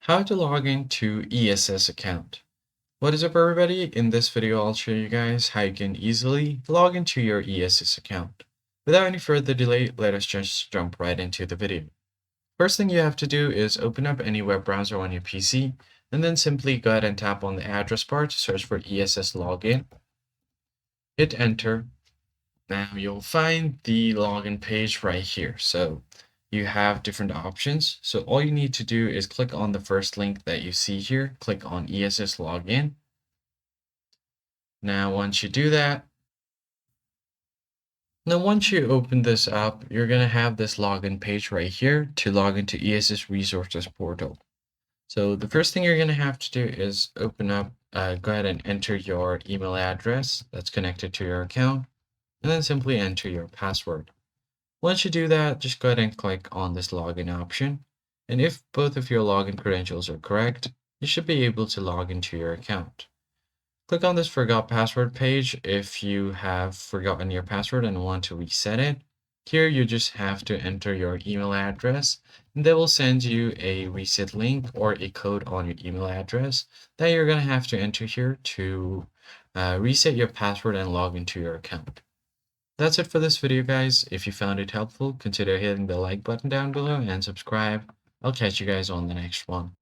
How to log into ESS account. What is up everybody? In this video I'll show you guys how you can easily log into your ESS account. Without any further delay, let us just jump right into the video. First thing you have to do is open up any web browser on your PC and then simply go ahead and tap on the address bar to search for ESS login. Hit enter. Now you'll find the login page right here. So you have different options. So all you need to do is click on the first link that you see here. Click on ESS login. Now, once you do that, once you open this up, you're going to have this login page right here to log into ESS resources portal. So the first thing you're going to have to do is open up, go ahead and enter your email address that's connected to your account, and then simply enter your password. Once you do that, just go ahead and click on this login option. And if both of your login credentials are correct, you should be able to log into your account. Click on this forgot password page if you have forgotten your password and want to reset it. Here you just have to enter your email address and they will send you a reset link or a code on your email address that you're going to have to enter here to reset your password and log into your account. That's it for this video, guys. If you found it helpful, consider hitting the like button down below and subscribe. I'll catch you guys on the next one.